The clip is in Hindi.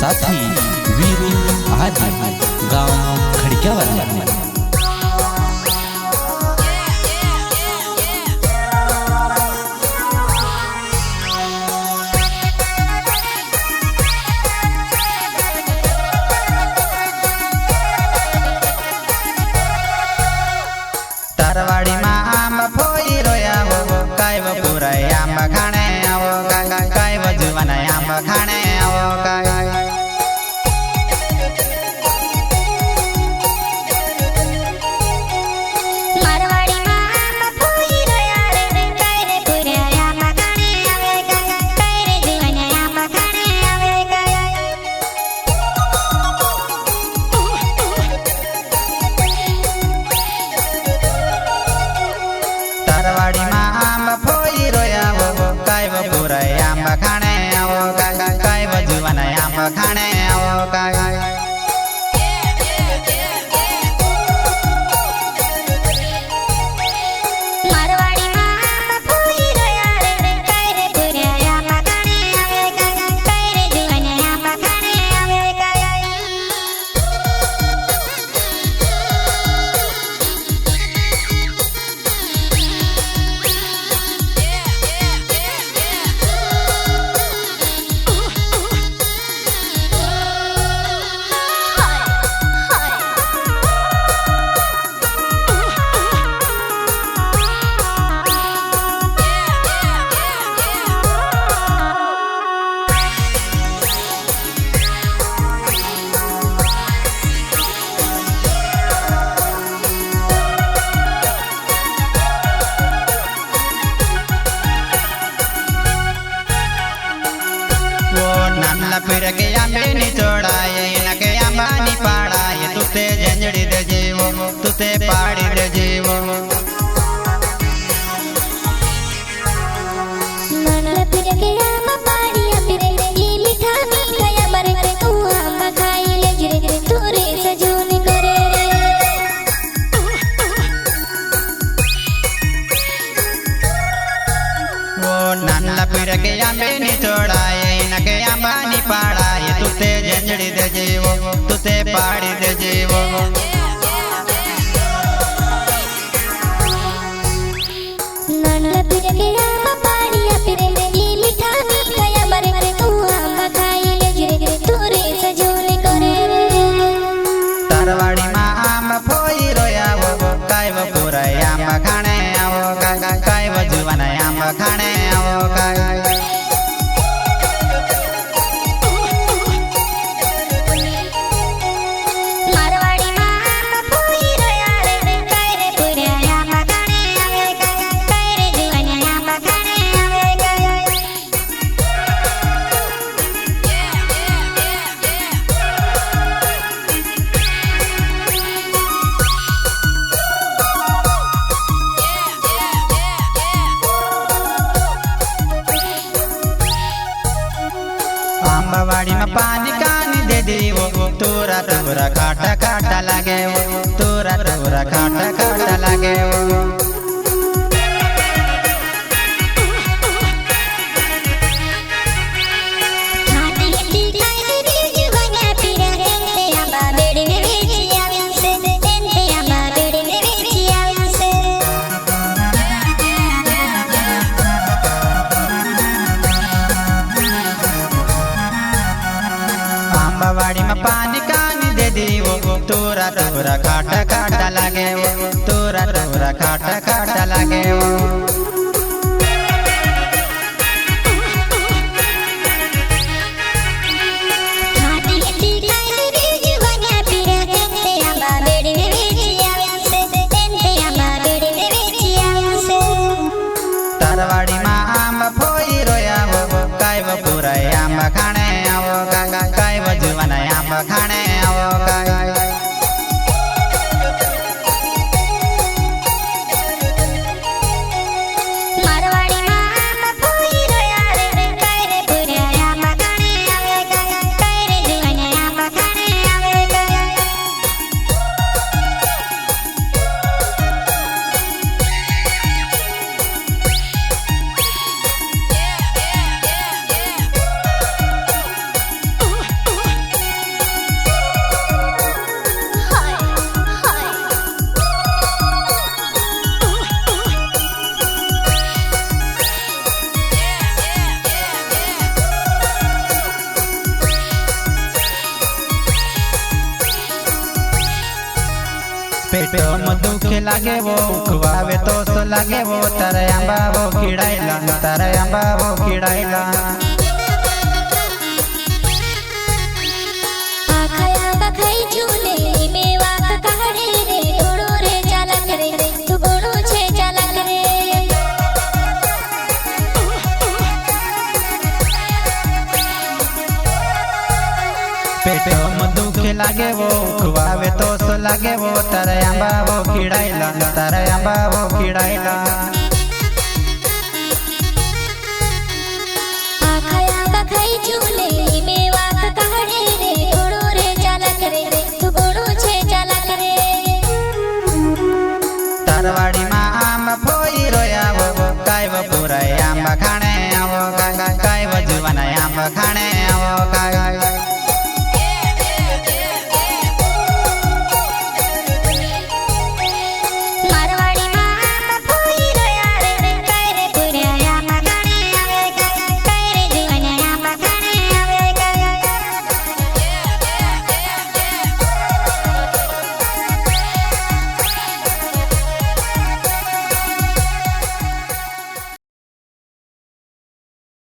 साथी वीरू आदि गांव खड़कियावाली। तरवाड़ी में आम फोई रोया वो काय वो पूरा आम खाने आवो काय वो जुवान आम खाने आवो काय मारवाड़ी में आम फोई रोया रे काय रे पूरा आम खाने आवे काय रे जुवान आम खाने आवे काय तरवाड़ी में आम फोई रोया वो काय वो पूरा आम खाने आवो काय वो जुवान आम खाने आवो काय मारवाड़ी में आम फोई रोया रे काय रे पूरा आम खाने आवे काय रे जुवान आम खाने आवे काय नानला फिर के आंबे निचोड़ाए इनके अंबानी पाड़ाए तुते झंझड़ी दे जीवो तुते पाड़ी दे जीवो नानला फिर के आम पाड़िया फिरे ये मीठा मीठा या बरे तू आम खाई ले गिरे तोरे सजून करे वो नानला फिर के आंबे निचोड़ाए इनके अंबानी पाड़ाए तुते झंझड़ी दे जीवो तुते पाड़ी दे जीवो नानला फिर के आम पाड़िया फिरे ये मीठा मीठा या बरे तू आम खाई ले गिरे तोरे सजून करे तरवाड़ी में आम फोई रोया वो काय वो पूरा आम खाने आवो काय वो जुवान आम खाने आवो काय मारवाड़ी में आम फोई रोया रे काय रे पूरा आम खाने आवे काय रे जुवान आम खाने आवे काय आंबावाड़ी में पानी कानी दे दीवो तोरा तोरा काटा काटा लगे वो तोरा तोरा काटा काटा लगे वो खाती हिंदी खाई रे जुवान पीरा तेंते आंबा बेड़ी में बेची आवे से तेंते आंबा बेड़ी में बेची आवे से आंबावाड़ी में पानी कानी दे दीवो तोरा तोरा काटा काटा लगे वो तोरा तोरा काटा काटा लगे वो खाती हिंदी खाई रे जुवान पीरा तेंते आंबा बेड़ी में बेची आवे से तेंते आंबा बेड़ी में बेची आवे से तरवाड़ी में आम फोई रोया वो काय वो पूरा आम खाने आवो काय वो जुवान आम खाने आवो काय मारवाड़ी में आम फोई रोया रे काय रे पूरा आम खाने आवे काय रे जुवान आम खाने आवे काय पेटों दुखे लागे वो खुवावे तो सो लागे वो तारे आंबा वो खिड़ाइला तारे आंबा वो खिड़ाइला आखया खाई झूले मेवा काढ़े रे घोड़ो रे चाला करे तू घोड़ो छे चाला करे पेटों दुखे लागे वो खुवावे तो सो लागे वो तारे आंबा वो खिड़ाइला तारे आंबा वो खिड़ाइला आखया खाई झूले मेवा काढ़े रे घोड़ो रे चाला करे तू घोड़ो छे चाला करे तारवाड़ी में आंबा फोई रोया वो काय वो पूरा आंबा खाने आवो काय वो जुवाना आंबा खाने